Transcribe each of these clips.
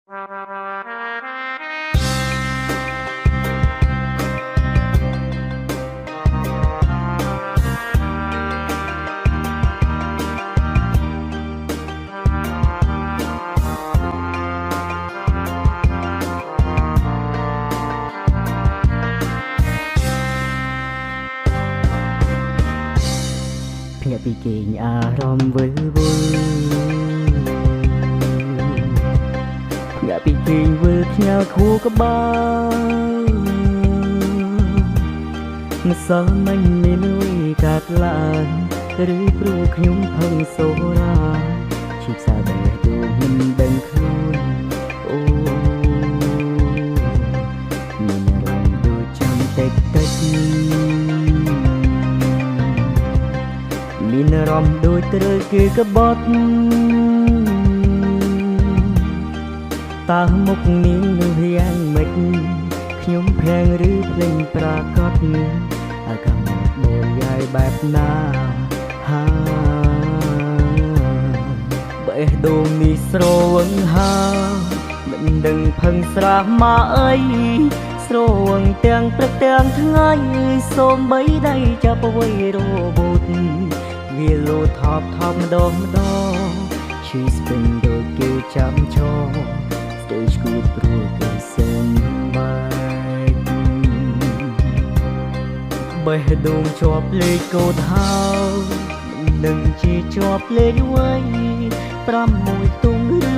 ភ្ញាក់ពីគេងអារម្មណ៍វិលវល់ភ្ញាក់ពីគេងវិលខ្ញាល់ខួរក្បាលម្សិលមិញមានអ្វីកើតឡើងឬព្រោះខ្ញុំផឹងសូរ៉ាឈឺផ្សាបេះដូងមិនដឹងខ្លួនអូមានអារម្មណ៍ដូចចាំតិចមានអារម្មណ៍ដូចត្រូវគេក្បត់តើមុខនាងនឹងយ៉ាងម៉េចខ្ញុំភាំងឬភ្លេងប្រាកដអាកាមកបូរយាយបែបណាបេះដូងនេះស្រវឹងមិនដឹងផឹងស្រាមកអីស្រវឹងទាំងព្រឹកទាំងថ្ងៃសូម្បីដៃចាប់អ្វីរបូតវាលោតថប់ម្ដងឈឺស្ពេញដូចគេចាំឈរស្ទើរឈួតព្រោះគេសុំបាយបេះដូងជាប់លេខកូដហើយនឹងជាជាប់លេខអ្វី6ទុំឬ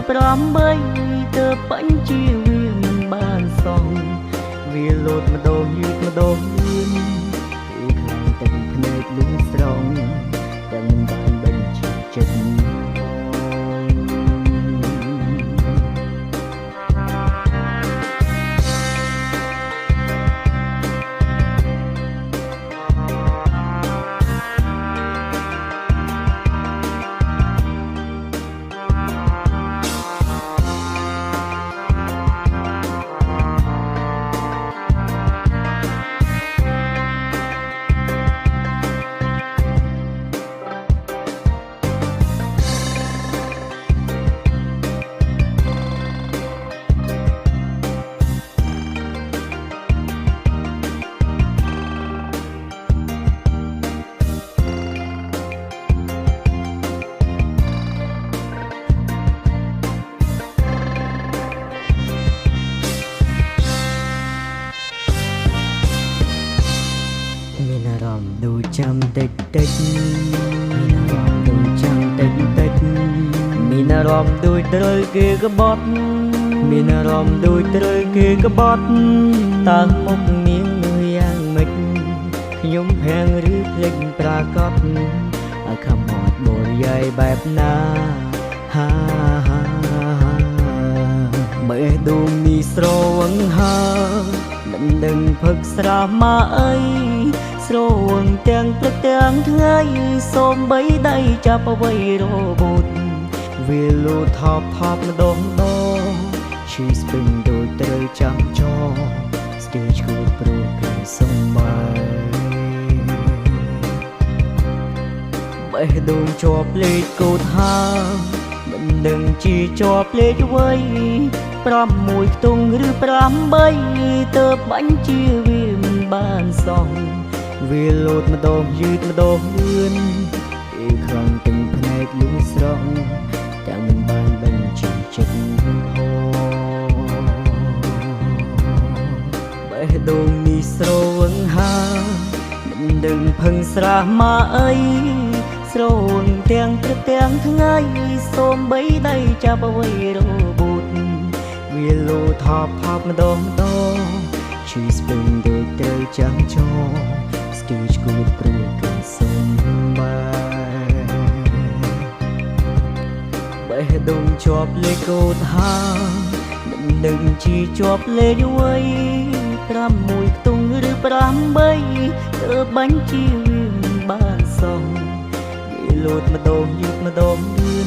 8ទើបបញ្ជាវាមិនបានសងវាលោតម្ដងយឺតម្ដងលឿនពីខ្លាំងទឹកភ្នែកលឺស្រង់តែមិនបានបញ្ជាចិត្តមានអារម្មណ៍ដូចចាំតិចមានអារម្មណ៍ដូចចាំតិចមានអារម្មណ៍ដូចត្រូវគេក្បត់មានអារម្មណ៍ដូចត្រូវគេក្បត់តើមុខនាងនឹងយ៉ាងម៉េចខ្ញុំភាំងឬភ្លេចប្រាកដអាខមាត់បូរយាយបែបណាបេះដូងនេះស្រវឹងមិនដឹងផឹកស្រាមកអីស្រវឹងទាំងព្រឹកទាំងថ្ងៃសូម្បីដៃចាប់អ្វីរបូតវាលោតថប់ម្ដងឈឺស្ពេញដូចត្រូវចាំចោស្ទើរឈួតព្រោះគេសុំបាយបេះដូងជាប់លេខកូដមិនដឹងជាជាប់លេខអ្វី6ខ្ទង់ឬ8ទើបបញ្ជាវាមិនបានសងវាលោតម្ដងយឺតម្ដងលឿនគេខ្លាំងទាំងភ្នែកលឺស្រង់តែមិនបានបញ្ជាចិត្តបេះដូងនេះស្រវឹងមិនដឹងផឹងស្រាមកអីស្រវឹងទាំងព្រឹកទាំងថ្ងៃសូម្បីដៃចាប់អ្វីរបូតវាលោតថប់ម្ដងឈឺស្ពេញដូចត្រូវចាំចោស្ទើរឈួតព្រោះគេសុំបាយបេះដូងជាប់លេខកូដមិនដឹងជាជាប់លេខអ្វី6ខ្ទង់ឬ8ទើបបញ្ជាវាមិនបានសងវាលោតម្ដងយឺតម្ដងលឿ